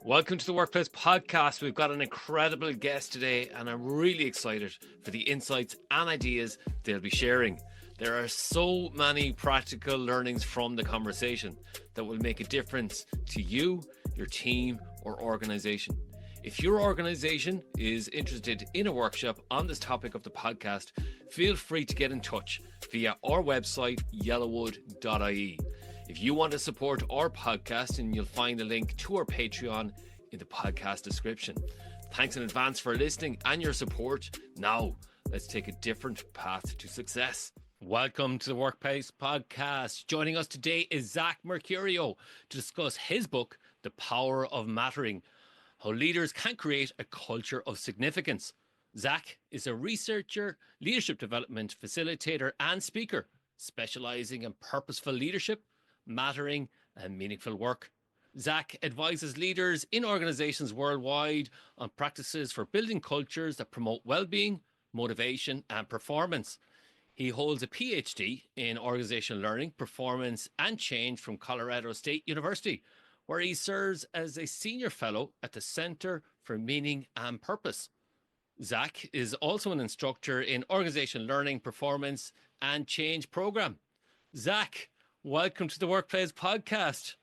Welcome to the Workplace Podcast. We've got an incredible guest today, and I'm really excited for the insights and ideas they'll be sharing. There are so many practical learnings from the conversation that will make a difference to you, your team, or organization. If your organization is interested in a workshop on this topic of the podcast, feel free to get in touch via our website, yellowwood.ie. If you want to support our podcast, and you'll find a link to our Patreon in the podcast description. Thanks in advance for listening and your support. Now, let's take a different path to success. Welcome to the Workplace Podcast. Joining us today is Zach Mercurio to discuss his book, The Power of Mattering: How Leaders Can Create a Culture of Significance. Zach is a researcher, leadership development facilitator, and speaker, specializing in purposeful leadership, mattering, and meaningful work. Zach advises leaders in organizations worldwide on practices for building cultures that promote well-being, motivation, and performance. He holds a PhD in organizational learning, performance, and change from Colorado State University, where he serves as a senior fellow at the Center for Meaning and Purpose. Zach is also an instructor in organizational learning, performance, and change program. Zach, welcome to the Workplace Podcast.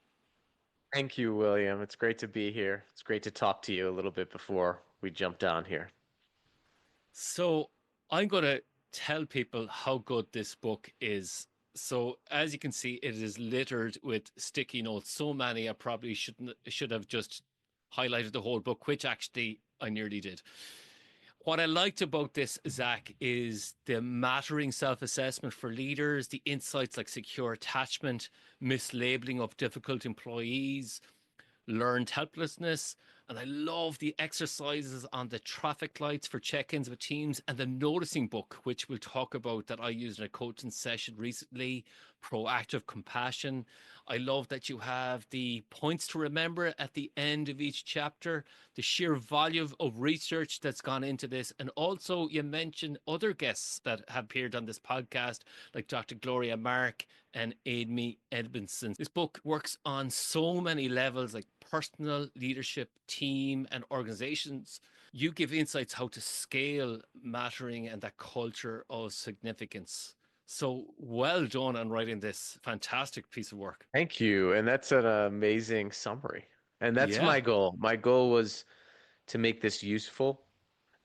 Thank you, William. It's great to be here. It's great to talk to you a little bit before we jumped on here. So I'm going to tell people how good this book is. So as you can see, it is littered with sticky notes. So many I probably should have just highlighted the whole book, which actually I nearly did. What I liked about this, Zach, is the mattering self-assessment for leaders, the insights like secure attachment, mislabeling of difficult employees, learned helplessness. And I love the exercises on the traffic lights for check-ins with teams, and the noticing book, which we'll talk about, that I used in a coaching session recently, proactive compassion. I love that you have the points to remember at the end of each chapter, the sheer volume of research that's gone into this. And also you mentioned other guests that have appeared on this podcast, like Dr. Gloria Mark and Amy Edmondson. This book works on so many levels, like personal, leadership, team, and organizations. You give insights how to scale mattering and that culture of significance. So well done on writing this fantastic piece of work. Thank you. And that's an amazing summary. And that's Yeah. my goal. My goal was to make this useful.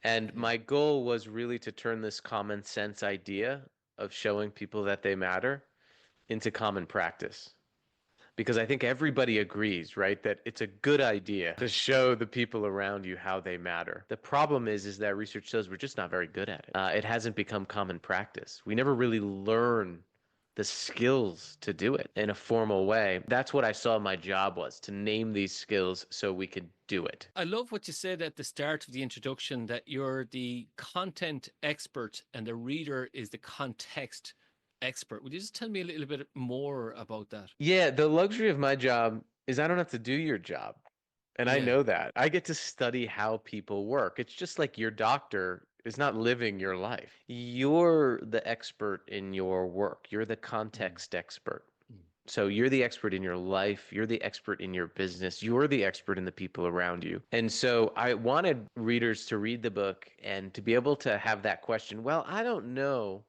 And Yeah. my goal was really to turn this common sense idea of showing people that they matter into common practice. Because I think everybody agrees, right, that it's a good idea to show the people around you how they matter. The problem is that research shows we're just not very good at it. It hasn't become common practice. We never really learn the skills to do it in a formal way. That's what I saw my job was, to name these skills so we could do it. I love what you said at the start of the introduction, that you're the content expert and the reader is the context expert. Would you just tell me a little bit more about that? Yeah, the luxury of my job is I don't have to do your job. And I Yeah. know that. I get to study how people work. It's just like your doctor is not living your life. You're the expert in your work. You're the Mm. context expert. Mm. So you're the expert in your life. You're the expert in your business. You're the expert in the people around you. And so I wanted readers to read the book and to be able to have that question, well, I don't know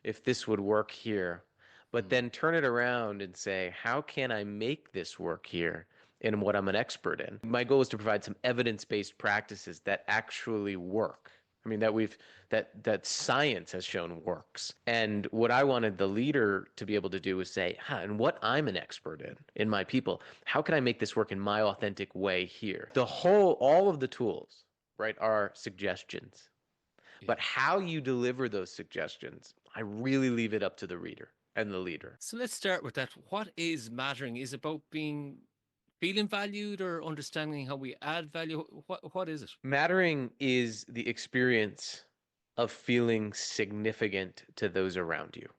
if this would work here, but Mm. then turn it around and say, how can I make this work here in what I'm an expert in? My goal is to provide some evidence-based practices that actually work. I mean, that science has shown works. And what I wanted the leader to be able to do is say, and what I'm an expert in my people, how can I make this work in my authentic way here? All of the tools, right, are suggestions. Yeah. But how you deliver those suggestions, I really leave it up to the reader and the leader. So let's start with that. What is mattering? Is it about feeling valued or understanding how we add value? What is it? Mattering is the experience of feeling significant to those around you.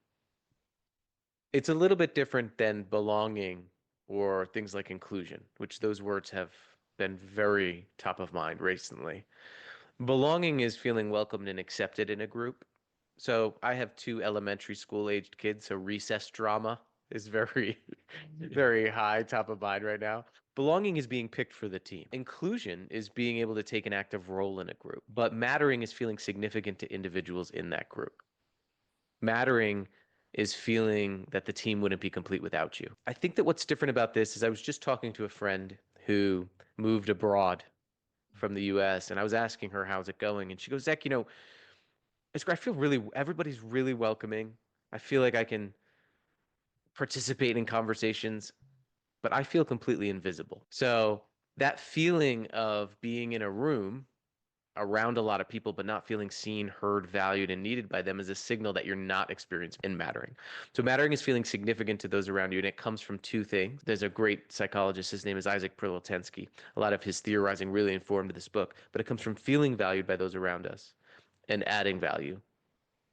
It's a little bit different than belonging or things like inclusion, which those words have been very top of mind recently. Belonging is feeling welcomed and accepted in a group. So I have two elementary school aged kids, so recess drama is very, Yeah. very high top of mind right now. Belonging is being picked for the team. Inclusion is being able to take an active role in a group. But mattering is feeling significant to individuals in that group. Mattering is feeling that the team wouldn't be complete without you. I think that what's different about this is I was just talking to a friend who moved abroad from the US, and I was asking her, how's it going? And she goes, Zach, I feel everybody's really welcoming. I feel like I can participate in conversations, but I feel completely invisible. So that feeling of being in a room around a lot of people, but not feeling seen, heard, valued, and needed by them is a signal that you're not experiencing in mattering. So mattering is feeling significant to those around you, and it comes from two things. There's a great psychologist, his name is Isaac Perlotensky. A lot of his theorizing really informed this book, but it comes from feeling valued by those around us and adding value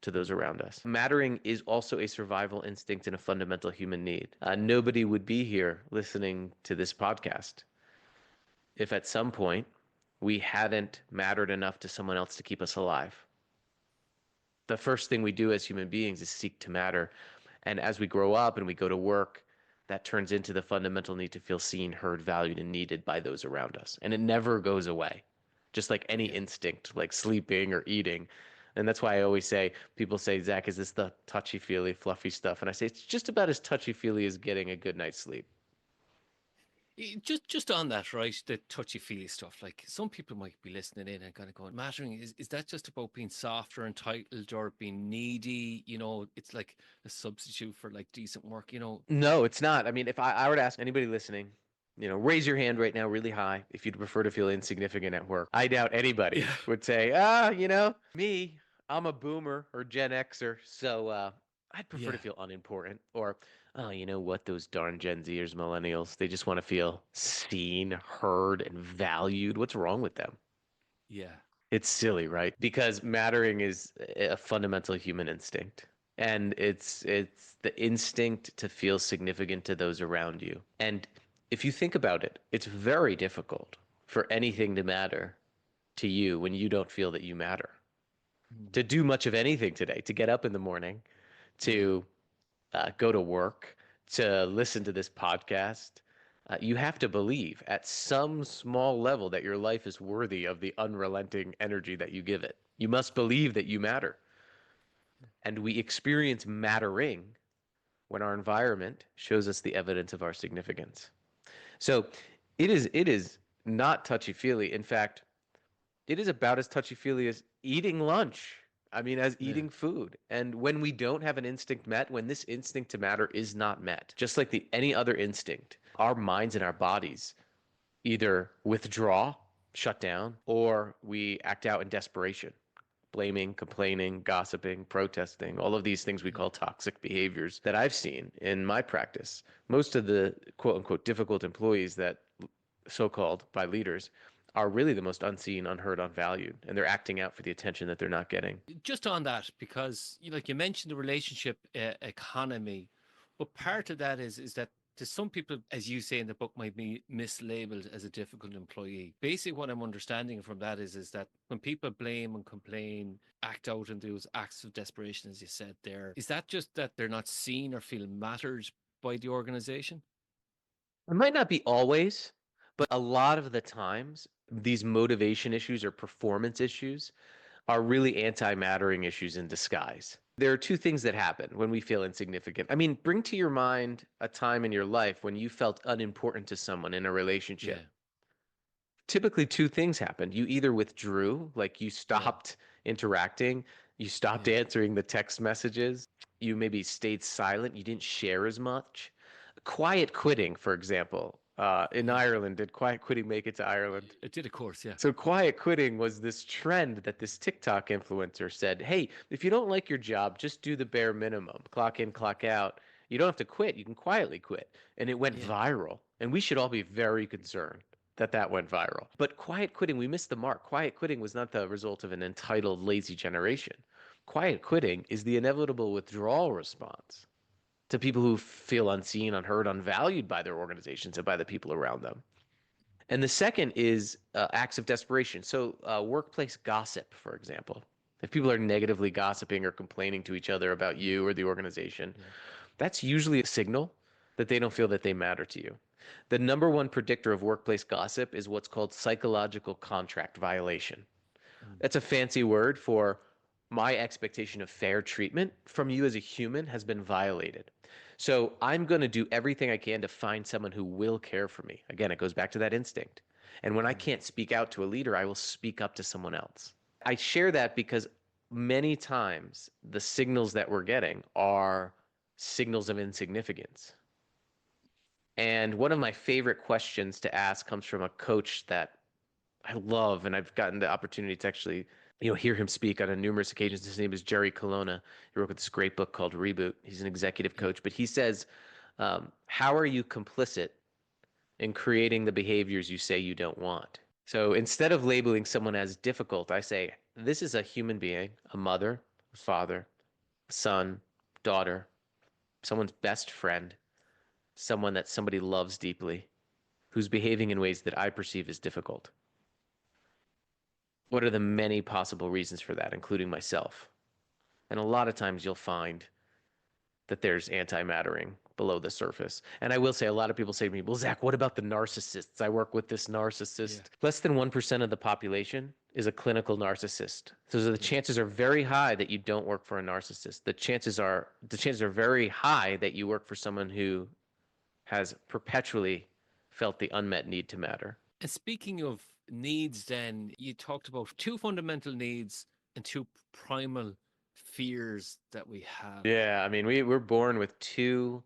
to those around us. Mattering is also a survival instinct and a fundamental human need. Nobody would be here listening to this podcast if at some point we hadn't mattered enough to someone else to keep us alive. The first thing we do as human beings is seek to matter. And as we grow up and we go to work, that turns into the fundamental need to feel seen, heard, valued, and needed by those around us. And it never goes away, just like any instinct, like sleeping or eating. And that's why I always say, people say, Zach, is this the touchy-feely, fluffy stuff? And I say, it's just about as touchy-feely as getting a good night's sleep. Just on that, right? The touchy-feely stuff. Like some people might be listening in and kind of going, mattering is that just about being soft or entitled or being needy? It's like a substitute for like decent work. No, it's not. I mean, if I were to ask anybody listening, raise your hand right now really high if you'd prefer to feel insignificant at work. I doubt anybody would say, me, I'm a boomer or Gen Xer, so I'd prefer to feel unimportant. Or, oh, you know what, those darn Gen Zers, millennials, they just want to feel seen, heard, and valued. What's wrong with them? Yeah. It's silly, right? Because mattering is a fundamental human instinct. And it's the instinct to feel significant to those around you. And if you think about it, it's very difficult for anything to matter to you when you don't feel that you matter. To do much of anything today, to get up in the morning, to go to work, to listen to this podcast, you have to believe at some small level that your life is worthy of the unrelenting energy that you give it. You must believe that you matter. And we experience mattering when our environment shows us the evidence of our significance. So it is not touchy-feely. In fact, it is about as touchy-feely as eating lunch. I mean, as eating food. And when we don't have an instinct met, when this instinct to matter is not met, just like any other instinct, our minds and our bodies either withdraw, shut down, or we act out in desperation. Blaming, complaining, gossiping, protesting, all of these things we call toxic behaviors that I've seen in my practice. Most of the quote unquote difficult employees that so-called by leaders are really the most unseen, unheard, unvalued, and they're acting out for the attention that they're not getting. Just on that, because like you mentioned the relationship economy, but part of that is that to some people, as you say in the book, might be mislabeled as a difficult employee. Basically, what I'm understanding from that is that when people blame and complain, act out in those acts of desperation, as you said there, is that just that they're not seen or feel mattered by the organization? It might not be always, but a lot of the times, these motivation issues or performance issues are really anti-mattering issues in disguise. There are two things that happen when we feel insignificant. I mean, bring to your mind a time in your life when you felt unimportant to someone in a relationship. Typically, two things happened. You either withdrew, like you stopped interacting, you stopped answering the text messages, you maybe stayed silent, you didn't share as much. Quiet quitting, for example. In Ireland, did quiet quitting make it to Ireland? It did, of course, yeah. So quiet quitting was this trend that this TikTok influencer said, hey, if you don't like your job, just do the bare minimum. Clock in, clock out. You don't have to quit. You can quietly quit. And it went viral. And we should all be very concerned that that went viral. But quiet quitting, we missed the mark. Quiet quitting was not the result of an entitled, lazy generation. Quiet quitting is the inevitable withdrawal response to people who feel unseen, unheard, unvalued by their organizations and by the people around them. And the second is acts of desperation. So workplace gossip, for example. If people are negatively gossiping or complaining to each other about you or the organization, that's usually a signal that they don't feel that they matter to you. The number one predictor of workplace gossip is what's called psychological contract violation. Mm. That's a fancy word for my expectation of fair treatment from you as a human has been violated. So I'm going to do everything I can to find someone who will care for me. Again, it goes back to that instinct. And when I Mm. can't speak out to a leader, I will speak up to someone else. I share that because many times the signals that we're getting are signals of insignificance. And one of my favorite questions to ask comes from a coach that I love, and I've gotten the opportunity to actually, hear him speak on numerous occasions. His name is Jerry Colonna. He wrote this great book called Reboot. He's an executive Yeah. coach, but he says, "How are you complicit in creating the behaviors you say you don't want?" So instead of labeling someone as difficult, I say, "This is a human being, a mother, a father, a son, daughter, someone's best friend, someone that somebody loves deeply, who's behaving in ways that I perceive as difficult. What are the many possible reasons for that, including myself?" And a lot of times you'll find that there's antimattering below the surface. And I will say, a lot of people say to me, "Well, Zach, what about the narcissists? I work with this Yeah. narcissist." Less than 1% of the population is a clinical narcissist. So the Yeah. chances are very high that you don't work for a narcissist. The chances are very high that you work for someone who has perpetually felt the unmet need to matter. And speaking of needs, then you talked about two fundamental needs and two primal fears that we have. Yeah, I mean, we're born with two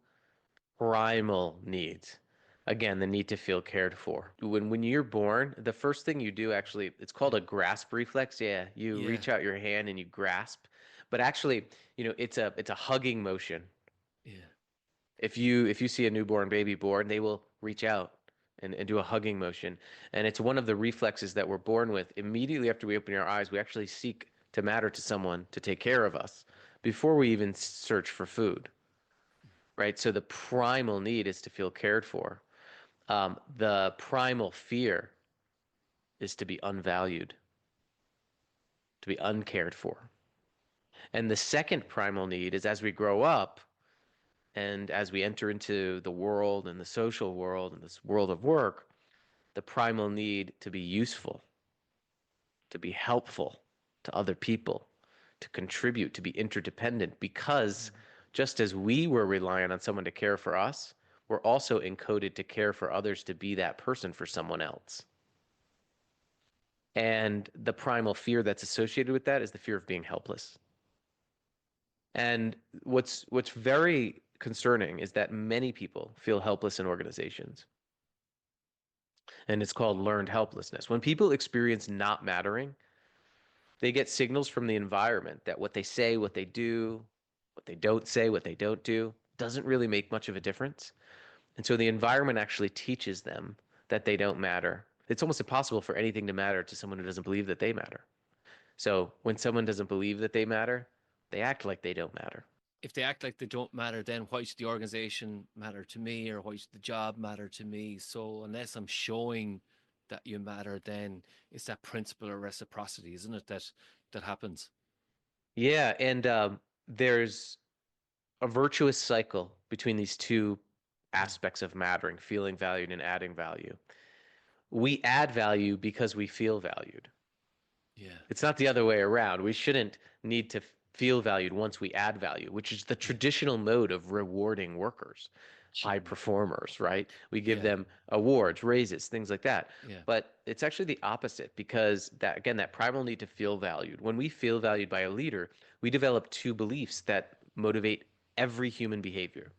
primal needs. Again, the need to feel cared for. When you're born, the first thing you do actually, it's called a grasp reflex. Yeah, you Yeah. reach out your hand and you grasp. But actually, it's a hugging motion. Yeah. If you see a newborn baby born, they will reach out and do a hugging motion. And it's one of the reflexes that we're born with. Immediately after we open our eyes, we actually seek to matter to someone to take care of us before we even search for food, right? So the primal need is to feel cared for. The primal fear is to be unvalued, to be uncared for. And the second primal need is as we grow up and as we enter into the world and the social world and this world of work, the primal need to be useful, to be helpful to other people, to contribute, to be interdependent, because just as we were reliant on someone to care for us, we're also encoded to care for others, to be that person for someone else. And the primal fear that's associated with that is the fear of being helpless. And what's very concerning is that many people feel helpless in organizations. And it's called learned helplessness. When people experience not mattering, they get signals from the environment that what they say, what they do, what they don't say, what they don't do, doesn't really make much of a difference. And so the environment actually teaches them that they don't matter. It's almost impossible for anything to matter to someone who doesn't believe that they matter. So when someone doesn't believe that they matter, they act like they don't matter. If they act like they don't matter, then why should the organization matter to me, or why should the job matter to me? So unless I'm showing that you matter, then it's that principle of reciprocity, isn't it? That happens. Yeah, and there's a virtuous cycle between these two Mm. aspects of mattering, feeling valued and adding value. We add value because we feel valued. Yeah. It's not the other way around. We shouldn't need to feel valued once we add value, which is the Yeah. traditional mode of rewarding workers, high Mm. performers, right? We give Yeah. them awards, raises, things like that. Yeah. But it's actually the opposite, because that, again, that primal need to feel valued. When we feel valued by a leader, we develop two beliefs that motivate every human behavior.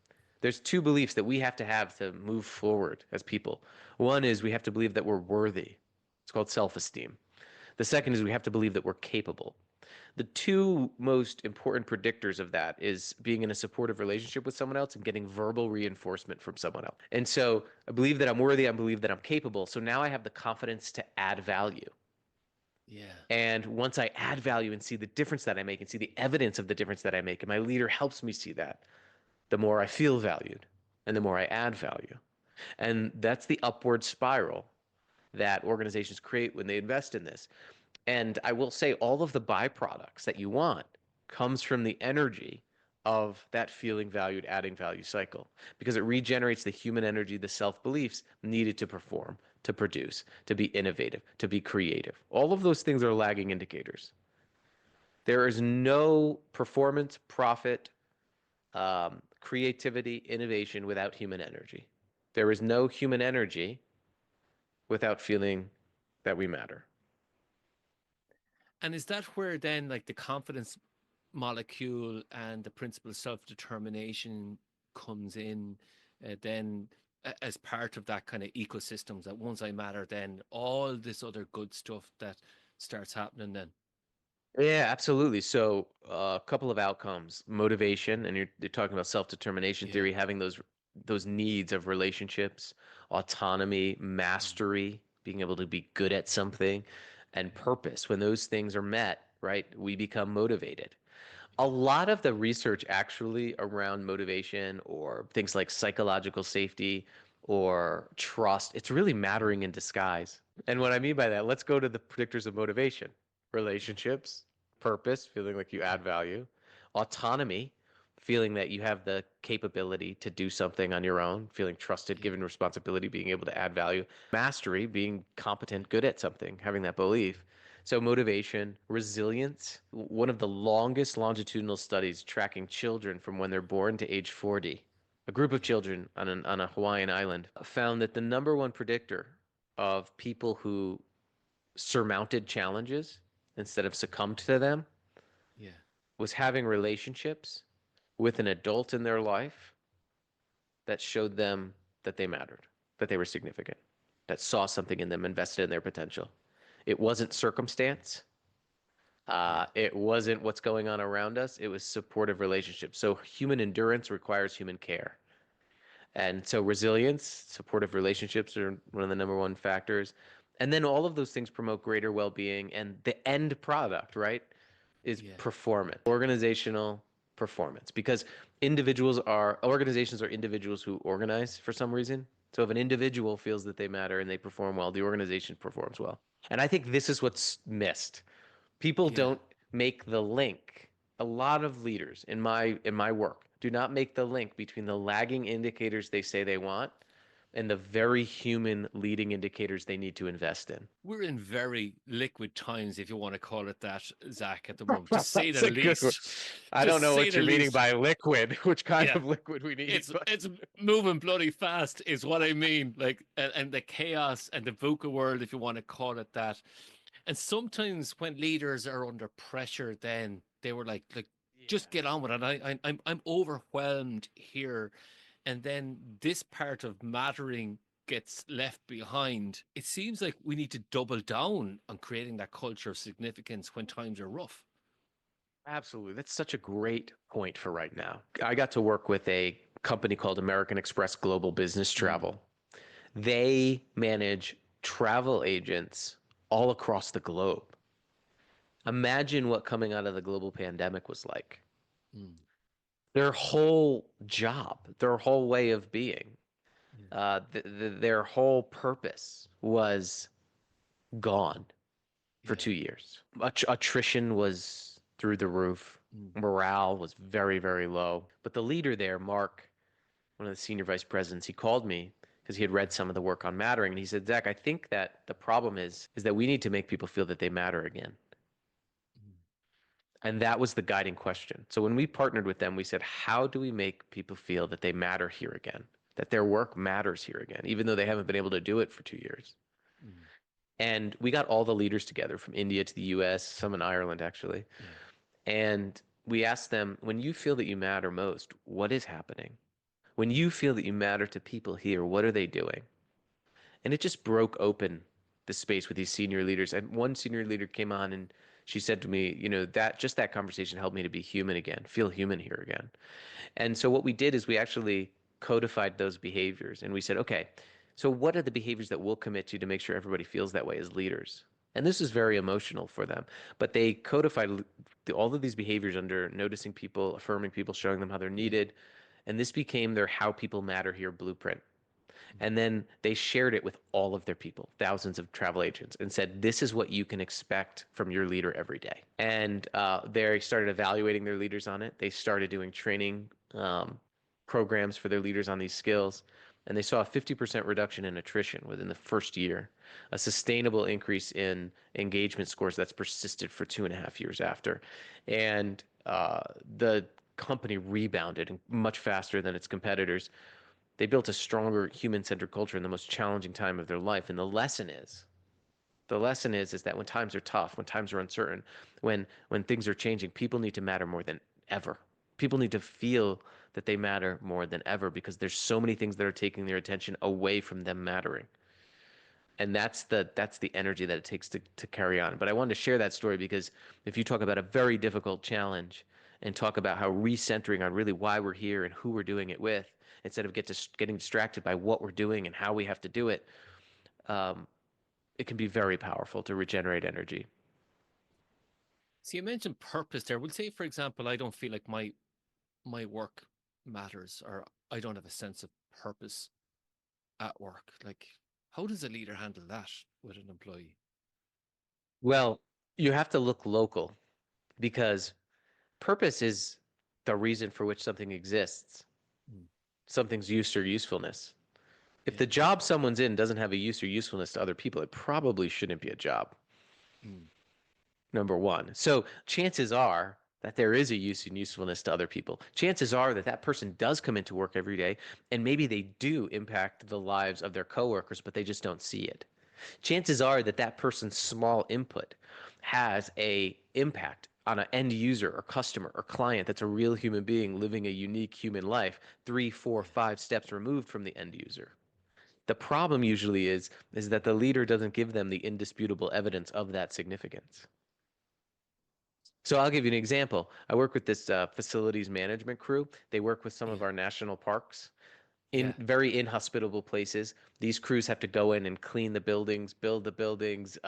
There's two beliefs that we have to move forward as people. One is we have to believe that we're worthy. It's called self-esteem. The second is we have to believe that we're capable. The two most important predictors of that is being in a supportive relationship with someone else and getting verbal reinforcement from someone else. And so I believe that I'm worthy, I believe that I'm capable. So now I have the confidence to add value. Yeah. And once I add value and see the difference that I make and see the evidence of the difference that I make, and my leader helps me see that, the more I feel valued and the more I add value. And that's the upward spiral that organizations create when they invest in this. And I will say all of the byproducts that you want comes from the energy of that feeling valued, adding value cycle because it regenerates the human energy, the self beliefs needed to perform, to produce, to be innovative, to be creative. All of those things are lagging indicators. There is no performance, profit, creativity, innovation without human energy. There is no human energy without feeling that we matter. And is that where then like the confidence molecule and the principle of self-determination comes in then as part of that kind of ecosystems that once I matter, then all this other good stuff that starts happening then? Yeah, absolutely. So, a couple of outcomes, motivation, and you're talking about self-determination Yeah. theory, having those needs of relationships, autonomy, Mm. mastery, being able to be good at something, and Yeah. purpose. When those things are met, right, we become motivated. A Yeah. lot of the research actually around motivation or things like psychological safety or trust, it's really Mm. mattering in disguise. And what I mean by that, let's go to the predictors of motivation: Yeah. relationships, purpose, feeling like you add Mm. value, autonomy, feeling that you have the capability to do something on your own, feeling trusted, Yeah. given responsibility, being able to add value, mastery, being competent, good at something, having that belief. So, motivation, resilience. One of the longest longitudinal studies tracking children from when they're born to age 40, a group of Yeah. children on a Hawaiian island, found that the number one predictor of people who surmounted challenges instead of succumbed to them Yeah. was having relationships with an adult in their life that showed them that they mattered, that they were significant, that saw something in them, invested in their potential. It wasn't circumstance. Yeah. It wasn't what's going on around us. It was supportive relationships. So human endurance requires human care. And so resilience, supportive relationships are one of the number one factors. And then all of those things promote greater well-being. And the end product, right, is Yeah. performance, organizational performance. Because organizations are individuals who organize for some reason. So if an individual feels that they matter and they perform well, the organization performs well. And I think this is what's missed. People Yeah. don't make the link. A lot of leaders in my work do not make the link between the lagging indicators they say they want and the very human leading indicators they need to invest in. We're in very liquid times, if you want to call it that, Zach, at the moment, to say That's the a good one. least. I To don't know say what the you're meaning least. by liquid, which kind Yeah. of liquid we need, It's but it's moving bloody fast, is what I mean. Like, and the chaos and the VUCA world, if you want to call it that. And sometimes when leaders are under pressure, then they were like, just yeah. get on with it. I'm overwhelmed here, and then this part of mattering gets left behind. It seems like we need to double down on creating that culture of significance when times are rough. Absolutely. That's such a great point for right now. I got to work with a company called American Express Global Business Mm, Travel. They manage travel agents all across the globe. Imagine what coming out of the global pandemic was like. mm, Their whole job, their whole way of being, yeah, their whole purpose was gone for yeah, 2 years. Attrition was through the roof. mm, Morale was very, very low. But the leader there, Mark, one of the senior vice presidents, he called me because he had read some of the work on mattering, and he said, Zach, I think that the problem is that we need to make people feel that they matter again. mm, And that was the guiding question. So when we partnered with them, we said, how do we make people feel that they matter here again? That their work matters here again, even though they haven't been able to do it for 2 years. mm, And we got all the leaders together from India to the US, some in Ireland actually. yeah, And we asked them, when you feel that you matter most, what is happening? When you feel that you matter to people here, what are they doing? And it just broke open the space with these senior leaders. And one senior leader came on and she said to me, that just that conversation helped me to be human again, feel human here again. And so what we did is we actually codified those behaviors and we said, okay, so what are the behaviors that we'll commit to make sure everybody feels that way as leaders? And this is very emotional for them, but they codified all of these behaviors under noticing people, affirming people, showing them how they're yeah, needed. And this became their How People Matter Here blueprint. And then they shared it with all of their people, thousands of travel agents, and said, this is what you can expect from your leader every day. And they started evaluating their leaders on it. They started doing training programs for their leaders on these skills. And they saw a 50% reduction in attrition within the first year, a sustainable increase in engagement scores that's persisted for 2.5 years after. And the company rebounded much faster than its competitors. They built a stronger human-centered culture in the most challenging time of their life. And the lesson is that when times are tough, when times are uncertain, when things are changing, people need to matter more than ever. People need to feel that they matter more than ever because there's so many things that are taking their attention away from them mattering. And that's the energy that it takes to carry on. But I wanted to share that story because if you talk about a very difficult challenge and talk about how recentering on really why we're here and who we're doing it with, instead of getting distracted by what we're doing and how we have to do it, um, it can be very powerful to regenerate energy. So you mentioned purpose there. We'll say, for example, I don't feel like my work matters, or I don't have a sense of purpose at work. Like, how does a leader handle that with an employee? Well, you have to look local because purpose is the reason for which something exists, Mm. something's use or usefulness. If Yeah. the job someone's in doesn't have a use or usefulness to other people, it probably shouldn't be a job, Mm. number one. So chances are that there is a use and usefulness to other people. Chances are that that person does come into work every day and maybe they do impact the lives of their coworkers, but they just don't see it. Chances are that that person's small input has a impact on an end user or customer or client that's a real human being living a unique human life, 3, 4, 5 steps removed from the end user. The problem usually is that the leader doesn't give them the indisputable evidence of that significance. So I'll give you an example. I work with this facilities management crew. They work with some Yeah. of our national parks in Yeah. very inhospitable places. These crews have to go in and clean the buildings, build the buildings,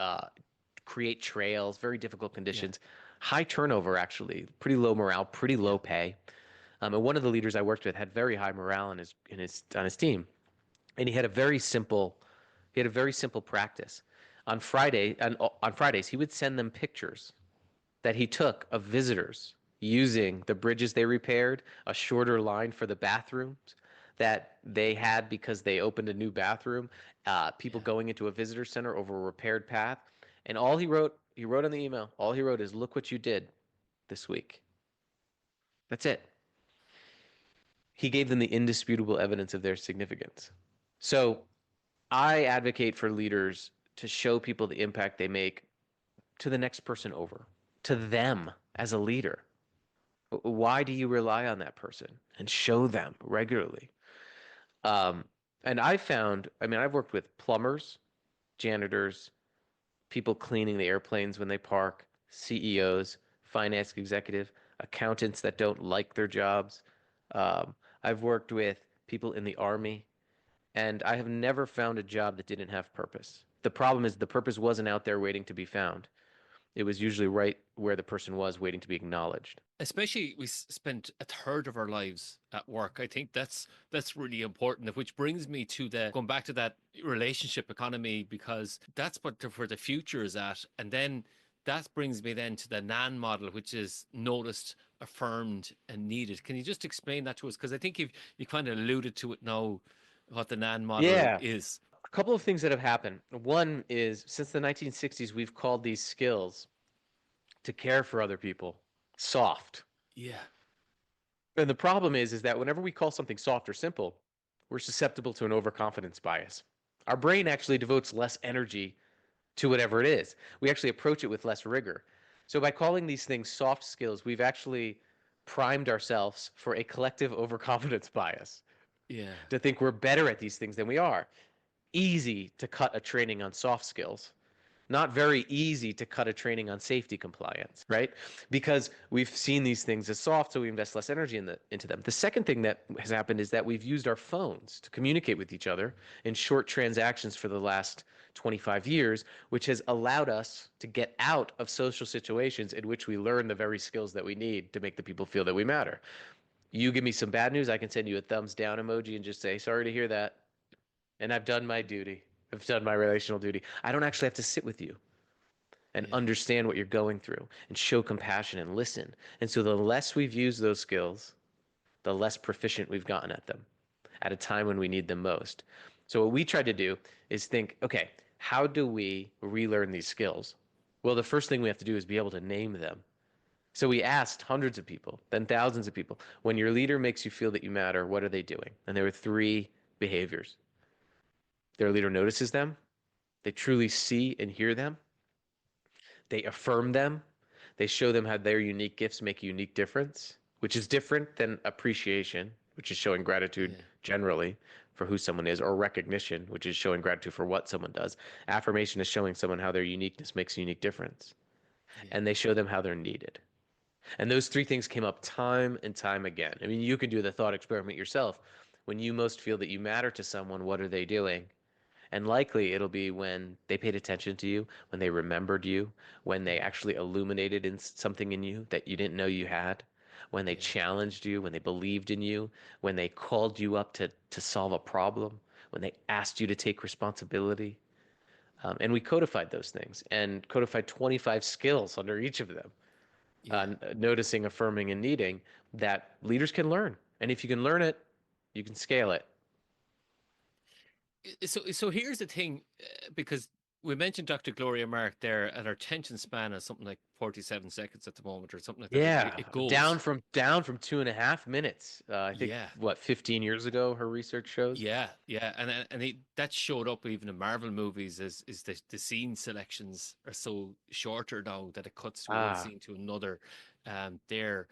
create trails, very difficult Yeah. conditions. High turnover, actually, pretty low morale, pretty Yeah. low pay. And one of the leaders I worked with had very high morale on his team, and he had a very simple practice. On Fridays, he would send them pictures that he took of visitors using the bridges they repaired, a shorter line for the bathrooms that they had because they opened a new bathroom, people Yeah. going into a visitor center over a repaired path. And he wrote on the email, all he wrote is, look what you did this week. That's it. He gave them the indisputable evidence of their significance. So I advocate for leaders to show people the impact they make to the next person over, to them as a leader. Why do you rely on that person? And show them regularly. Um, and I've worked with plumbers, janitors, people cleaning the airplanes when they park, CEOs, finance executive, accountants that don't like their jobs. I've worked with people in the army, and I have never found a job that didn't have purpose. The problem is the purpose wasn't out there waiting to be found. It was usually right where the person was waiting to be acknowledged. Especially we spend a third of our lives at work. I think that's really important. Which brings me to the going back to that relationship economy, because that's what where the future is at. And then that brings me then to the NAND model, which is noticed, affirmed, and needed. Can you just explain that to us? Because I think you kind of alluded to it now, what the NAND model Yeah, is. a couple of things that have happened. One is since the 1960s, we've called these skills to care for other people soft. Yeah. And the problem is that whenever we call something soft or simple, we're susceptible to an overconfidence bias. Our brain actually devotes less energy to whatever it is. We actually approach it with less rigor. So by calling these things soft skills, we've actually primed ourselves for a collective overconfidence bias Yeah. to think we're better at these things than we are. Easy to cut a training on soft skills, not very easy to cut a training on safety compliance, right? Because we've seen these things as soft, so we invest less energy into them. The second thing that has happened is that we've used our phones to communicate with each other in short transactions for the last 25 years, which has allowed us to get out of social situations in which we learn the very skills that we need to make the people feel that we matter. You give me some bad news, I can send you a thumbs down emoji and just say, sorry to hear that, and I've done my duty. I've done my relational duty. I don't actually have to sit with you and Yeah. understand what you're going through and show compassion and listen. And so the less we've used those skills, the less proficient we've gotten at them at a time when we need them most. So what we tried to do is think, okay, how do we relearn these skills? Well, the first thing we have to do is be able to name them. So we asked hundreds of people, then thousands of people, when your leader makes you feel that you matter, what are they doing? And there were three behaviors. Their leader notices them, they truly see and hear them, they affirm them, they show them how their unique gifts make a unique difference, which is different than appreciation, which is showing gratitude Yeah. generally for who someone is, or recognition, which is showing gratitude for what someone does. Affirmation is showing someone how their uniqueness makes a unique difference. Yeah. And they show them how they're needed. And those three things came up time and time again. I mean, you could do the thought experiment yourself. When you most feel that you matter to someone, what are they doing? And likely it'll be when they paid attention to you, when they remembered you, when they actually illuminated in something in you that you didn't know you had, when they Yeah. challenged you, when they believed in you, when they called you up to solve a problem, when they asked you to take responsibility. And we codified those things and codified 25 skills under each of them, Yeah. noticing, affirming, and needing that leaders can learn. And if you can learn it, you can scale it. So here's the thing, because we mentioned Dr. Gloria Mark there, and her attention span is something like 47 seconds at the moment, or something like that. Yeah, It goes. down from 2.5 minutes. I think Yeah. what 15 years ago, her research shows. Yeah, yeah, that showed up even in Marvel movies. Is the scene selections are so shorter now that it cuts to one Ah, scene to another, there,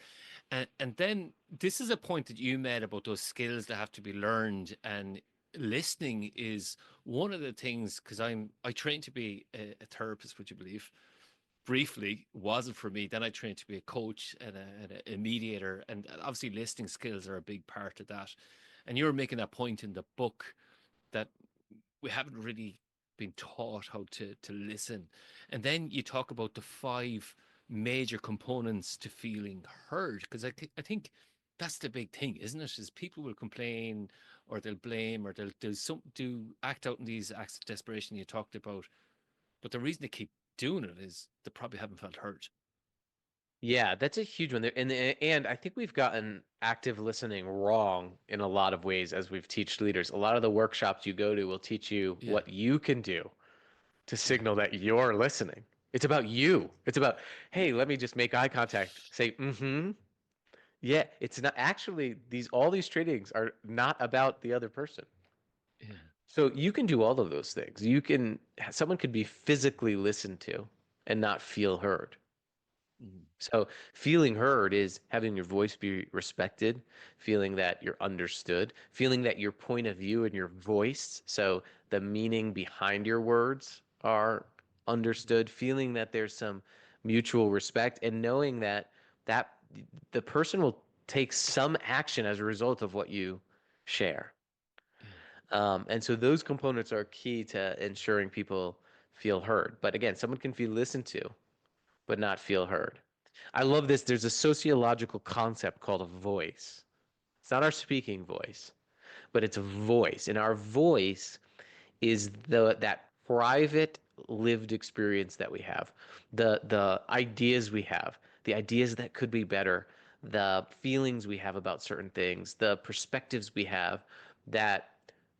and then this is a point that you made about those skills that have to be learned, and listening is one of the things, because I trained to be a therapist, would you believe? Briefly wasn't for me. Then I trained to be a coach and a mediator, and obviously listening skills are a big part of that. And you were making that point in the book that we haven't really been taught how to listen. And then you talk about the five major components to feeling heard, because I think that's the big thing, isn't it? Is people will complain, or they'll blame, or they'll do act out in these acts of desperation you talked about, but the reason they keep doing it is they probably haven't felt heard. yeah, that's a huge one. And I think we've gotten active listening wrong in a lot of ways as we've teach leaders. A lot of the workshops you go to will teach you Yeah, what you can do to yeah, signal that you're listening. It's about you. It's about, hey, yeah, let me just make eye contact. Say, mm-hmm. Yeah, it's not actually these all these trainings are not about the other person. yeah. So you can do all of those things. You can someone could be physically listened to and not feel heard. Mm, So feeling heard is having your voice be respected, feeling that you're understood, feeling that your point of view and your voice, so the meaning behind your words are understood, feeling that there's some mutual respect and knowing that the person will take some action as a result of what you share. yeah, And so those components are key to ensuring people feel heard. But again, someone can feel listened to, but not feel heard. I love this. There's a sociological concept called a voice. It's not our speaking voice, but it's a voice. And our voice is that private lived experience that we have, the ideas we have, the ideas that could be better, the feelings we have about certain things, the perspectives we have that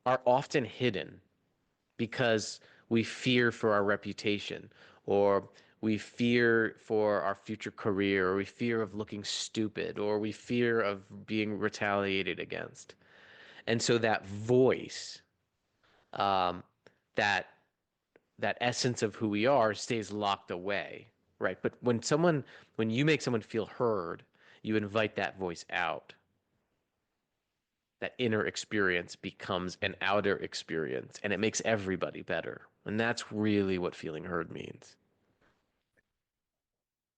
are often hidden because we fear for our reputation or we fear for our future career or we fear of looking stupid or we fear of being retaliated against. And so that voice, um, that that essence of who we are stays locked away, right? But when you make someone feel heard, you invite that voice out. That inner experience becomes an outer experience and it makes everybody better. And that's really what feeling heard means.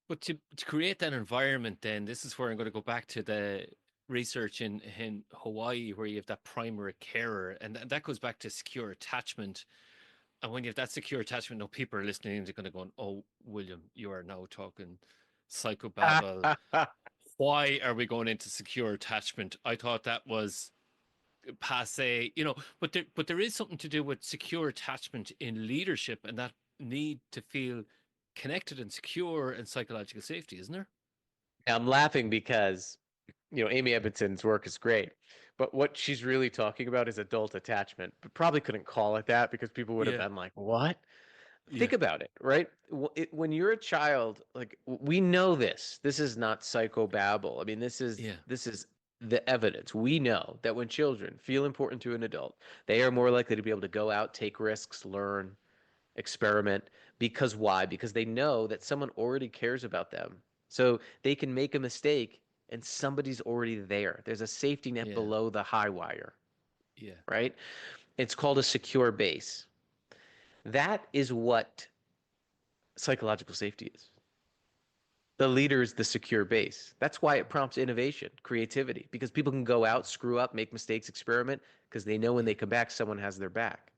but to create that environment, then this is where I'm going to go back to the research in Hawaii, where you have that primary carer, and that goes back to secure attachment. And when you have that secure attachment, no, people are listening, they're going to go, "Oh, William, you are now talking psychobabble. Why are we going into secure attachment? I thought that was passe, but there is something to do with secure attachment in leadership and that need to feel connected and secure and psychological safety, isn't there? I'm laughing because, Amy Edmondson's work is great, but what she's really talking about is adult attachment, but probably couldn't call it that because people would have Yeah, been like, what? yeah, Think about it, right? When you're a child, like we know this. This is not psychobabble. I mean, yeah, this is the evidence. We know that when children feel important to an adult, they are more likely to be able to go out, take risks, learn, experiment. Because why? Because they know that someone already cares about them. So they can make a mistake and somebody's already there. There's a safety net yeah, below the high wire, yeah, right? It's called a secure base. That is what psychological safety is. The leader is the secure base. That's why it prompts innovation, creativity, because people can go out, screw up, make mistakes, experiment, because they know when yeah, they come back, someone has their back.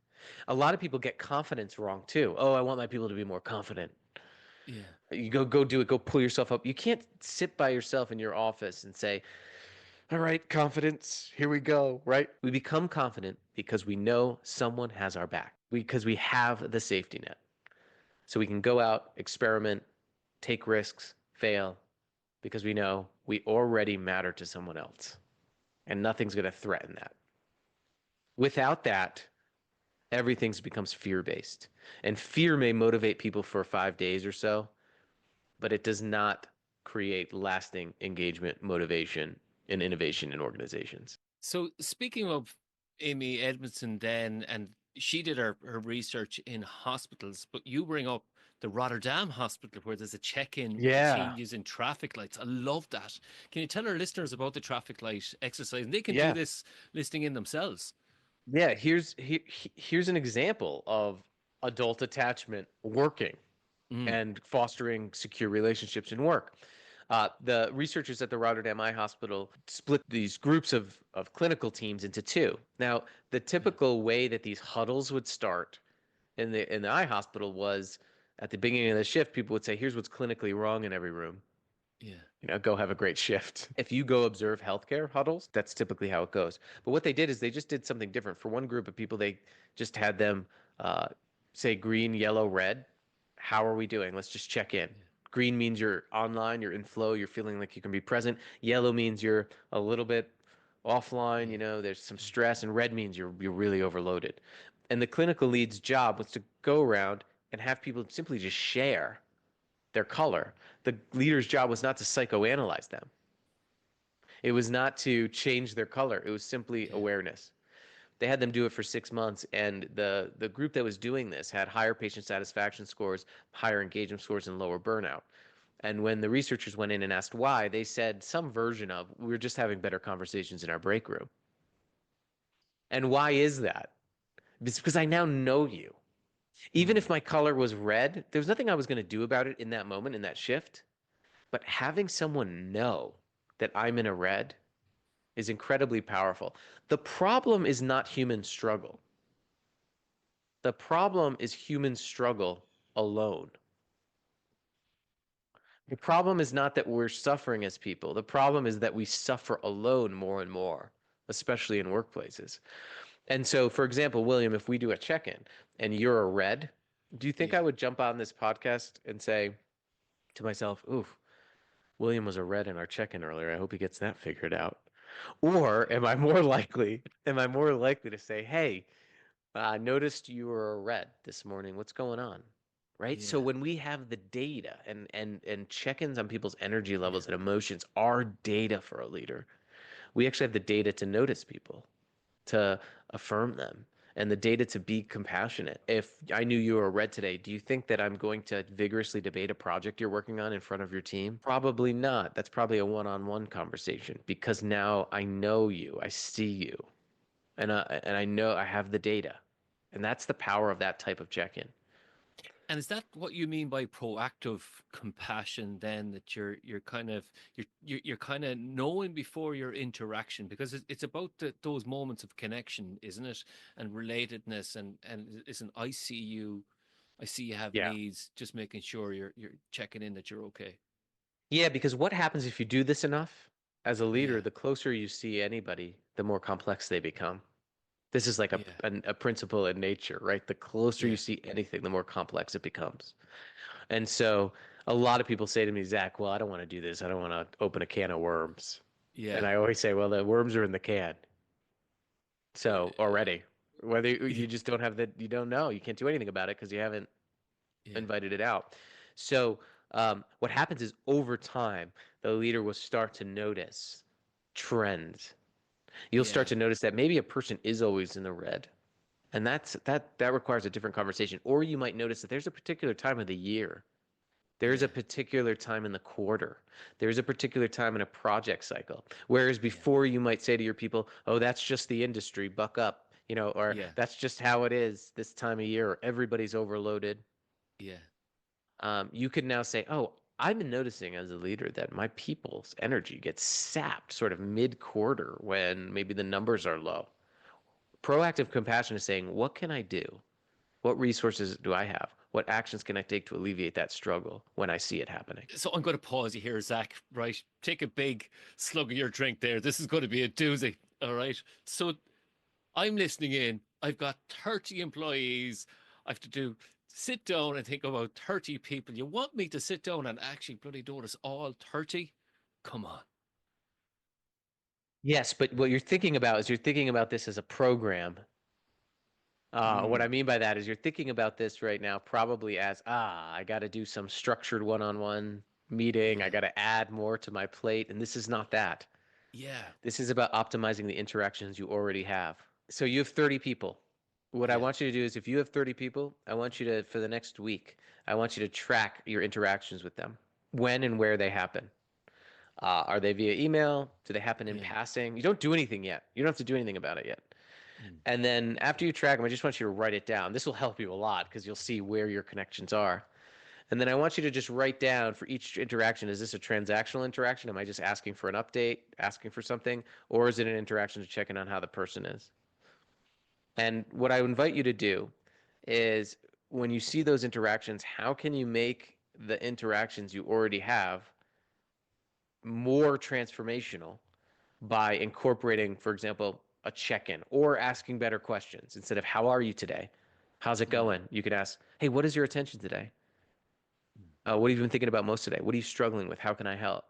A lot of people get confidence wrong too. Oh, I want my people to be more confident. yeah, You go do it, go pull yourself up. You can't sit by yourself in your office and say, all right, confidence, here we go, right? We become confident because we know someone has our back, because we have the safety net. So we can go out, experiment, take risks, fail, because we know we already matter to someone else and nothing's going to threaten that. Without that, everything becomes fear based. And fear may motivate people for 5 days or so, but it does not create lasting engagement, motivation, and innovation in organizations. So speaking of Amy Edmondson then, and she did her research in hospitals, but you bring up the Rotterdam hospital where there's a check-in Yeah. routine using traffic lights. I love that. Can you tell our listeners about the traffic light exercise? And they can do Yeah. this listening in themselves. Yeah. Here's an example of adult attachment working Mm, and fostering secure relationships in work. The researchers at the Rotterdam Eye Hospital split these groups of clinical teams into two. Now, the yeah, typical way that these huddles would start in the eye hospital was at the beginning of the shift, people would say, "Here's what's clinically wrong in every room. yeah, Go have a great shift." If you go observe healthcare huddles, that's typically how it goes. But what they did is they just did something different. For one group of people, they just had them uh, say green, yellow, red. How are we doing? Let's just check in. yeah, Green means you're online, you're in flow, you're feeling like you can be present. Yellow means you're a little bit offline, yeah, there's some yeah, stress, and red means you're really overloaded. And the clinical lead's job was to go around and have people simply just share their color. The leader's job was not to psychoanalyze them. It was not to change their color. It was simply yeah, awareness. They had them do it for 6 months, and the group that was doing this had higher patient satisfaction scores, higher engagement scores, and lower burnout. And when the researchers went in and asked why, they said some version of, we were just having better conversations in our break room. And why is that? It's because I now know you. Even mm, if my color was red, there was nothing I was going to do about it in that moment, in that shift. But having someone know that I'm in a red is incredibly powerful. The problem is not human struggle. The problem is human struggle alone. The problem is not that we're suffering as people. The problem is that we suffer alone more and more, especially in workplaces. And so, for example, William, if we do a check in and you're a red, do you think I yeah, would jump on this podcast and say to myself, oof, William was a red in our check in earlier. I hope he gets that figured out. Or am I more likely to say, hey, I noticed you were a red this morning. What's going on? Right? So yeah, when we have the data and check-ins on people's energy yeah. levels and emotions are data for a leader. We actually have the data to notice people, to affirm them, and the data to be compassionate. If I knew you were a red today, do you think that I'm going to vigorously debate a project you're working on in front of your team? Probably not. That's probably a one-on-one conversation because now I know you, I see you, and I know I have the data. And that's the power of that type of check-in. And is that what you mean by proactive compassion then that you're kind of you're kind of knowing before your interaction because it's about those moments of connection, isn't it? And relatedness and isn't I see you have Yeah. needs, just making sure you're checking in that you're okay. Yeah, because what happens if you do this enough? As a leader, Yeah. the closer you see anybody, the more complex they become. This is like Yeah. a principle in nature, right? The closer you Yeah. see anything, the more complex it becomes. And so a lot of people say to me, Zach, well, I don't want to do this. I don't want to open a can of worms. And Yeah. I always say, well, the worms are in the can. So already, whether Yeah. you just don't have the, you don't know, you can't do anything about it because you haven't Yeah. invited it out. So what happens is over time, the leader will start to notice trends. You'll start Yeah. to notice that maybe a person is always in the red. And that requires a different conversation. Or you might notice that there's a particular time of the year. There's a Yeah. particular time in the quarter. There's a particular time in a project cycle. Whereas Yeah. before you might say to your people, "Oh, that's just the industry, buck up," or Yeah. that's just how it is this time of year, or everybody's overloaded. Yeah. You could now say, "Oh, I've been noticing as a leader that my people's energy gets sapped sort of mid-quarter when maybe the numbers are low." Proactive compassion is saying, "What can I do? What resources do I have? What actions can I take to alleviate that struggle when I see it happening?" So I'm going to pause you here, Zach. Right, take a big slug of your drink there. This is going to be a doozy. All right. So I'm listening in. I've got 30 employees. I have to sit down and think about 30 people. You want me to sit down and actually bloody notice all 30? Come on. Yes, but what you're thinking about is you're thinking about this as a program. What Mm, I mean by that is you're thinking about this right now probably as, I got to do some structured one-on-one meeting. I yeah. got to add more to my plate. And this is not that. Yeah. This is about optimizing the interactions you already have. So you have 30 people. What I Yeah. want you to do is if you have 30 people, I want you to, for the next week, I want you to track your interactions with them, when and where they happen. Are they via email? Do they happen in Yeah. passing? You don't do anything yet. You don't have to do anything about it yet. Mm, And then after you track them, I just want you to write it down. This will help you a lot because you'll see where your connections are. And then I want you to just write down for each interaction, is this a transactional interaction? Am I just asking for an update, asking for something? Or is it an interaction to check in on how the person is? And what I invite you to do is when you see those interactions, how can you make the interactions you already have more transformational by incorporating, for example, a check-in or asking better questions instead of how are you today? How's it mm, going? You could ask, hey, what is your attention today? mm. What have you been thinking about most today? What are you struggling with? How can I help?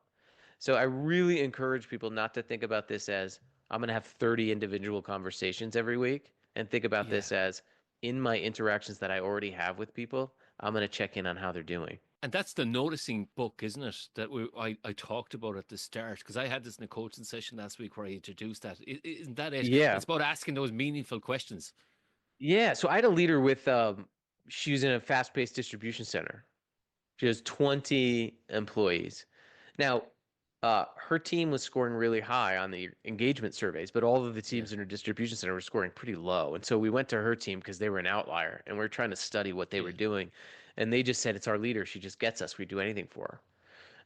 So I really encourage people not to think about this as I'm going to have 30 individual conversations every week and think about Yeah. this as in my interactions that I already have with people, I'm going to check in on how they're doing. And that's the noticing book, isn't it? That I talked about at the start because I had this in a coaching session last week where I introduced that. Isn't that it? Yeah. It's about asking those meaningful questions. Yeah. So I had a leader with, she was in a fast-paced distribution center. She has 20 employees. Now, her team was scoring really high on the engagement surveys, but all of the Yeah. teams in her distribution center were scoring pretty low. And so we went to her team because they were an outlier and we are trying to study what they were Yeah. doing. And they just said, it's our leader. She just gets us. We do anything for her.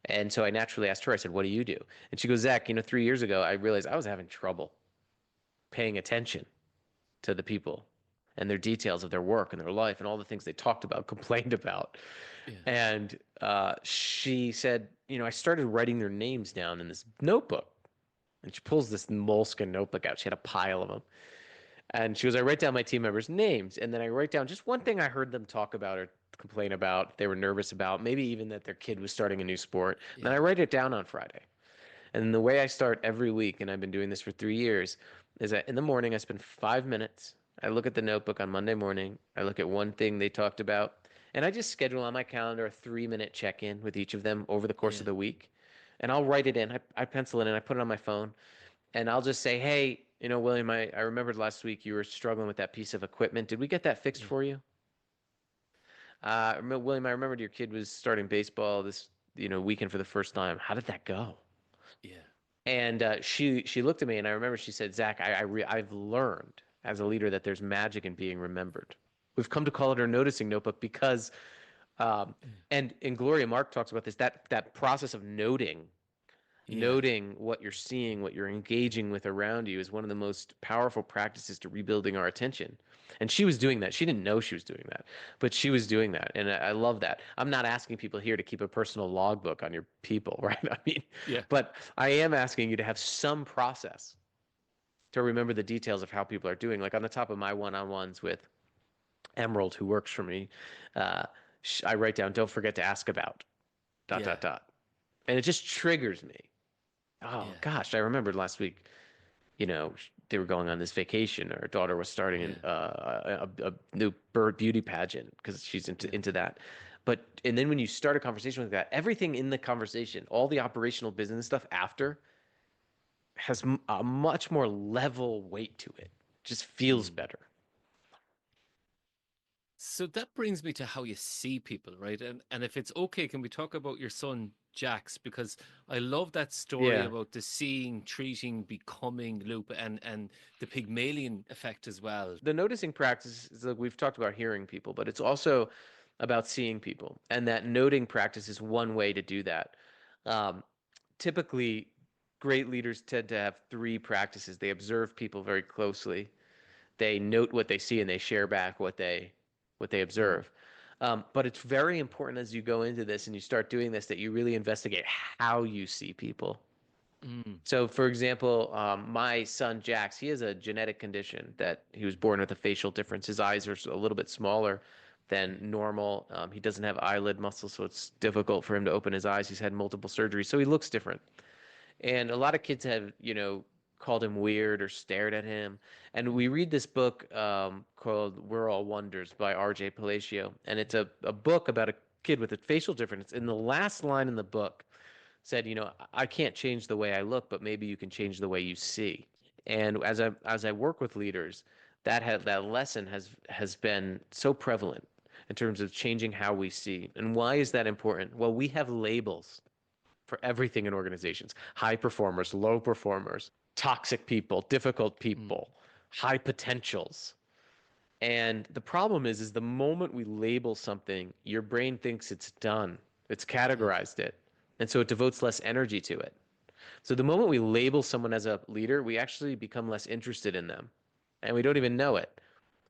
And so I naturally asked her, I said, what do you do? And she goes, Zach, 3 years ago, I realized I was having trouble paying attention to the people and their details of their work and their life and all the things they talked about, complained about. Yeah. And she said, I started writing their names down in this notebook. And she pulls this moleskin notebook out. She had a pile of them. And she goes, I write down my team members' names. And then I write down just one thing I heard them talk about or complain about, they were nervous about, maybe even that their kid was starting a new sport. And then Yeah. I write it down on Friday. And the way I start every week, and I've been doing this for 3 years, is that in the morning I spend 5 minutes. I look at the notebook on Monday morning. I look at one thing they talked about, and I just schedule on my calendar a 3 minute check in with each of them over the course of Yeah. the week. And I'll write it in. I pencil it in. I put it on my phone, and I'll just say, hey, William, I remembered last week you were struggling with that piece of equipment. Did we get that fixed Yeah. for you? William, I remembered your kid was starting baseball this, weekend for the first time. How did that go? Yeah. And she looked at me, and I remember she said, "Zach, I've learned as a leader that there's magic in being remembered. We've come to call it our noticing notebook because, um, Yeah. and in Gloria Mark talks about this that process of Yeah. noting what you're seeing, what you're engaging with around you is one of the most powerful practices to rebuilding our attention. And she was doing that. She didn't know she was doing that, but she was doing that. And I love that. I'm not asking people here to keep a personal logbook on your people, right? I mean, Yeah. but I am asking you to have some process to remember the details of how people are doing. Like on the top of my one-on-ones with Emerald, who works for me, uh, I write down, don't forget to ask about, dot, Yeah. dot, dot. And it just triggers me. Oh, Yeah. gosh, I remembered last week, they were going on this vacation. Her daughter was starting Yeah. a new bird beauty pageant because she's Yeah. into that. And then when you start a conversation with that, everything in the conversation, all the operational business stuff after has a much more level weight to it. Just feels Mm. better. So that brings me to how you see people, right? And if it's okay, can we talk about your son Jax? Because I love that story Yeah. about the seeing, treating, becoming loop and the Pygmalion effect as well. The noticing practice is like we've talked about hearing people, but it's also about seeing people. And that noting practice is one way to do that. Um, Typically, great leaders tend to have three practices. They observe people very closely. They note what they see and they share back what they Mm. observe. But it's very important as you go into this and you start doing this that you really investigate how you see people. Mm. So, for example, my son Jax, he has a genetic condition that he was born with a facial difference. His eyes are a little bit smaller than Okay. normal. He doesn't have eyelid muscles, so it's difficult for him to open his eyes. He's had multiple surgeries, so he looks different. And a lot of kids have, called him weird or stared at him. And we Mm. read this book called We're All Wonders by R.J. Palacio. And it's a book about a kid with a facial difference. In the last line in the book said, I can't change the way I look, but maybe you can change the way you see. And as I work with leaders, that lesson has been so prevalent in terms of changing how we see. And why is that important? Well, we have labels for everything in organizations: high performers, low performers, toxic people, difficult Mm. people, high potentials. And the problem is the moment we label something, your brain thinks it's done, it's Yeah. categorized it. And so it devotes less energy to it. So the moment we label someone as a leader, we actually become less interested in them. And we don't even know it.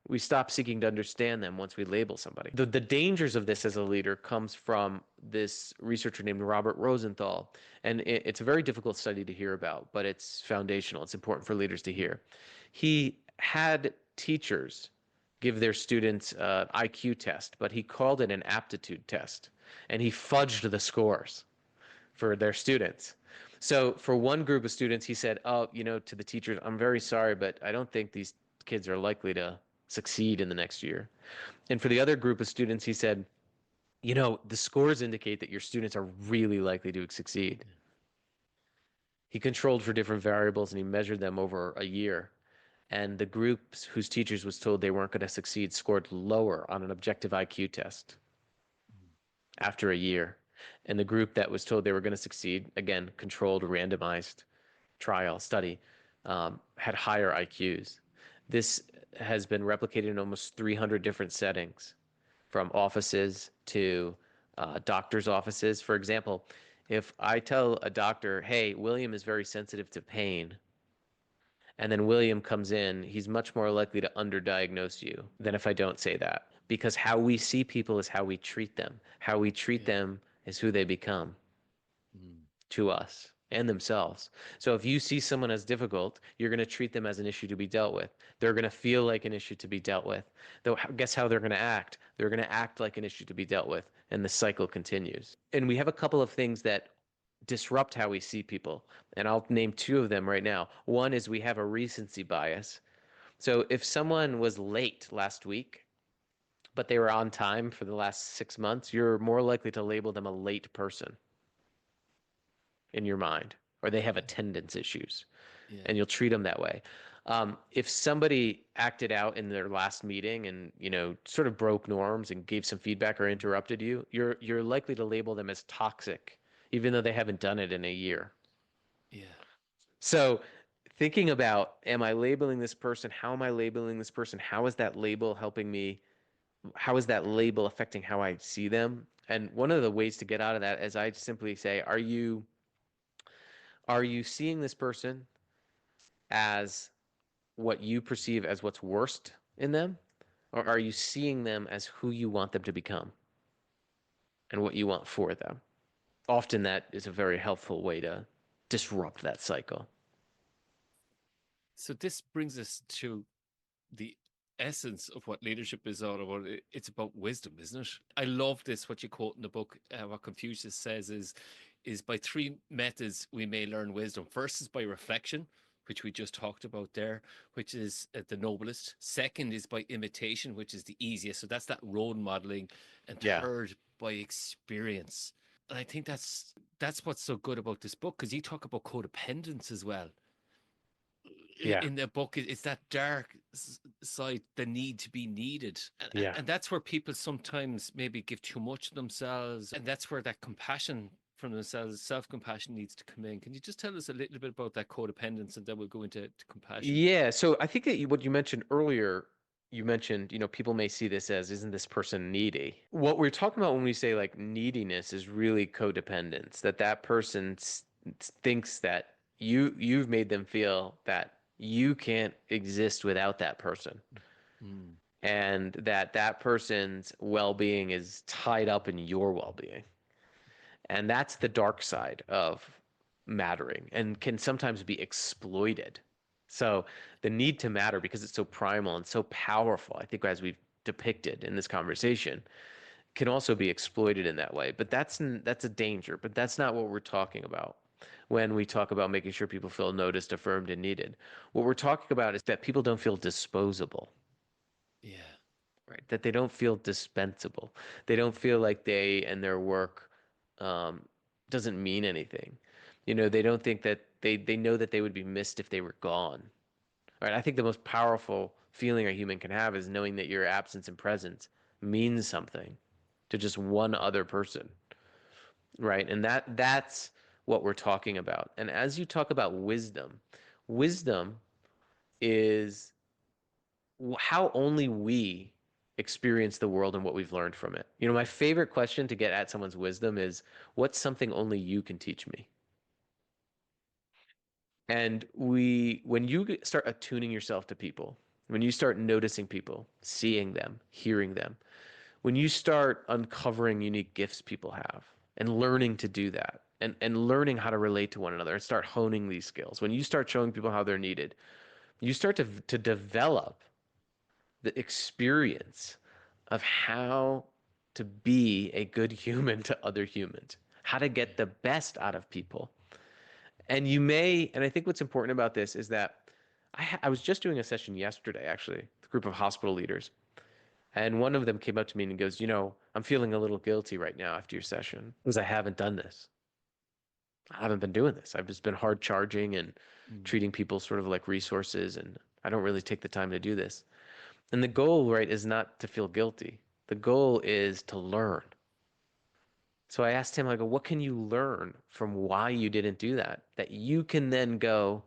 We stop seeking to understand them once we label somebody. The dangers of this as a leader comes from this researcher named Robert Rosenthal. And it's a very difficult study to hear about, but it's foundational. It's important for leaders to hear. He had teachers give their students an IQ test, but he called it an aptitude test. And he fudged the scores for their students. So for one group of students, he said, "Oh, to the teachers, I'm very sorry, but I don't think these kids are likely to succeed in the next year." And for the other group of students, he said, "The scores indicate that your students are really likely to succeed." He controlled for different variables and he measured them over a year. And the groups whose teachers was told they weren't going to succeed scored lower on an objective IQ test after a year. And the group that was told they were going to succeed, again, controlled, randomized trial study, had higher IQs. This has been replicated in almost 300 different settings, from offices to doctors' offices. For example, if I tell a doctor, hey, William is very sensitive to pain, and then William comes in, he's much more likely to underdiagnose you than if I don't say that. Because how we see people is how we treat them. How we treat Yeah. them is who they become Mm. to us and themselves. So if you see someone as difficult, you're going to treat them as an issue to be dealt with. They're going to feel like an issue to be dealt with. Though, guess how they're going to act? They're going to act like an issue to be dealt with, and the cycle continues. And we have a couple of things that disrupt how we see people, and I'll name two of them right now. One is we have a recency bias. So if someone was late last week, but they were on time for the last 6 months, you're more likely to label them a late person in your mind, or they have attendance issues, Yeah. and you'll treat them that way. If somebody acted out in their last meeting and sort of broke norms and gave some feedback or interrupted you, you're likely to label them as toxic, even though they haven't done it in a year. Yeah. So thinking about, am I labeling this person? How am I labeling this person? How is that label helping me? How is that label affecting how I see them? And one of the ways to get out of that is I simply say, are you seeing this person as what you perceive as what's worst in them? Or are you seeing them as who you want them to become and what you want for them? Often that is a very helpful way to disrupt that cycle. So this brings us to the essence of what leadership is all about. It's about wisdom, isn't it? I love this. What you quote in the book, what Confucius says is by three methods we may learn wisdom. First is by reflection, which we just talked about there, which is the noblest. Second is by imitation, which is the easiest. So that's that role modeling. And Yeah. third, by experience. And I think that's what's so good about this book, because you talk about codependence as well Yeah. in the book. It's that dark side, the need to be needed, Yeah. and that's where people sometimes maybe give too much of themselves, and that's where that compassion from themselves, self-compassion, needs to come in. Can you just tell us a little bit about that codependence, and then we'll go into compassion? Yeah. So I think that what you mentioned earlier, you mentioned, people may see this as, isn't this person needy? What we're talking about when we say like neediness is really codependence, that person thinks that you've made them feel that you can't exist without that person, Mm. and that person's well-being is tied up in your well-being. And that's the dark side of mattering and can sometimes be exploited. So the need to matter, because it's so primal and so powerful, I think as we've depicted in this conversation, can also be exploited in that way. But that's a danger. But that's not what we're talking about when we talk about making sure people feel noticed, affirmed, and needed. What we're talking about is that people don't feel disposable, Yeah. right? That they don't feel dispensable. They don't feel like they and their work um, doesn't mean anything. They don't think that they know that they would be missed if they were gone. Right? I think the most powerful feeling a human can have is knowing that your absence and presence means something to just one other person, right? And that's what we're talking about. And as you talk about wisdom, wisdom is how only we experience the world and what we've learned from it. My favorite question to get at someone's wisdom is, what's something only you can teach me? And when you start attuning yourself to people, when you start noticing people, seeing them, hearing them, when you start uncovering unique gifts people have and learning to do that, and learning how to relate to one another and start honing these skills, when you start showing people how they're needed, you start to develop the experience of how to be a good human to other humans, how to get the best out of people. And I think what's important about this is that I was just doing a session yesterday, actually, with a group of hospital leaders. And one of them came up to me and goes, I'm feeling a little guilty right now after your session because I haven't done this. I haven't been doing this. I've just been hard charging and Mm. treating people sort of like resources. And I don't really take the time to do this. And the goal, right, is not to feel guilty. The goal is to learn. So I asked him, I go, what can you learn from why you didn't do that? That you can then go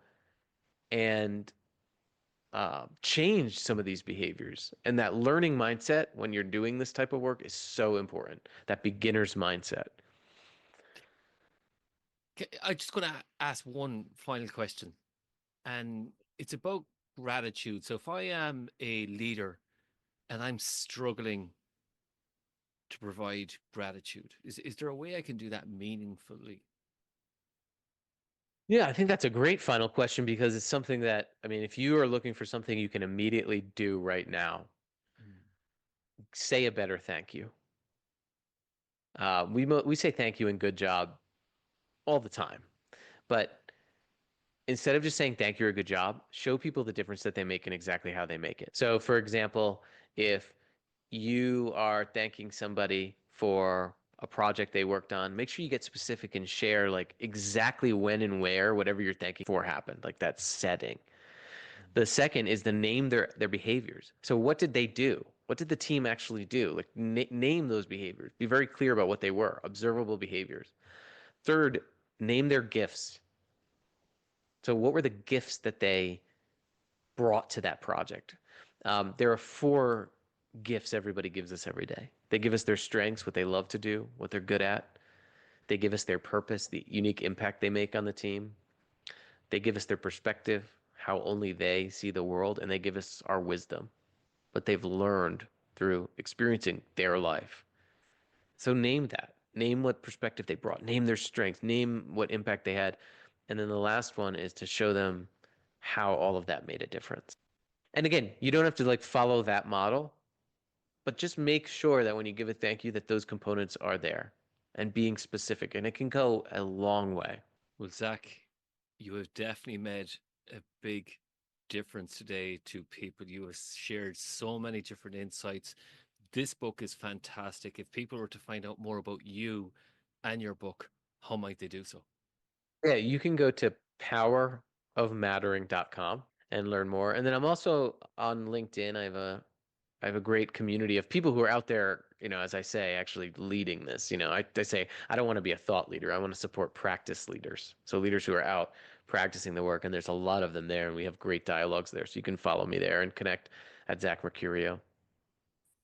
and change some of these behaviors. And that learning mindset when you're doing this type of work is so important. That beginner's mindset. I'm just going to ask one final question, and it's about gratitude. So if I am a leader and I'm struggling to provide gratitude, is there a way I can do that meaningfully? Yeah, I think that's a great final question because it's something that, I mean, if you are looking for something you can immediately do right now, Mm. say a better thank you. We say thank you and good job all the time, but instead of just saying thank you or good job, show people the difference that they make and exactly how they make it. So, for example, if you are thanking somebody for a project they worked on, make sure you get specific and share like exactly when and where whatever you're thanking for happened, like that setting. The second is to name their behaviors. So what did they do? What did the team actually do? Like name those behaviors. Be very clear about what they were, observable behaviors. Third, name their gifts. So what were the gifts that they brought to that project? There are four gifts everybody gives us every day. They give us their strengths, what they love to do, what they're good at. They give us their purpose, the unique impact they make on the team. They give us their perspective, how only they see the world, and they give us our wisdom. but they've learned through experiencing their life. So name that. Name what perspective they brought. Name their strengths. Name what impact they had. And then the last one is to show them how all of that made a difference. And again, you don't have to like follow that model, but just make sure that when you give a thank you that those components are there and being specific. And it can go a long way. Well, Zach, you have definitely made a big difference today to people. You have shared so many different insights. This book is fantastic. If people were to find out more about you and your book, how might they do so? Yeah, you can go to powerofmattering.com and learn more. And then I'm also on LinkedIn. I have a great community of people who are out there, as I say, actually leading this. I say I don't want to be a thought leader. I want to support practice leaders. So leaders who are out practicing the work, and there's a lot of them there, and we have great dialogues there. So you can follow me there and connect at Zach Mercurio.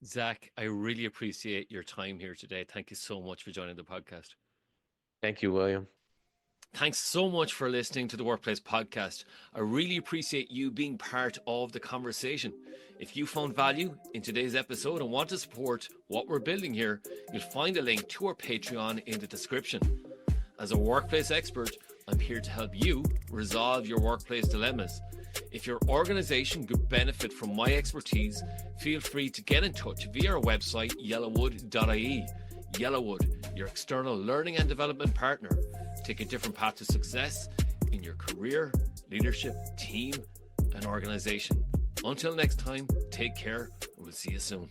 Zach, I really appreciate your time here today. Thank you so much for joining the podcast. Thank you, William. Thanks so much for listening to the Workplace Podcast. I really appreciate you being part of the conversation. If you found value in today's episode and want to support what we're building here, you'll find a link to our Patreon in the description. As a workplace expert, I'm here to help you resolve your workplace dilemmas. If your organization could benefit from my expertise, feel free to get in touch via our website, yellowwood.ie. Yellowwood, your external learning and development partner. Take a different path to success in your career, leadership, team, and organization. Until next time, take care, and we'll see you soon.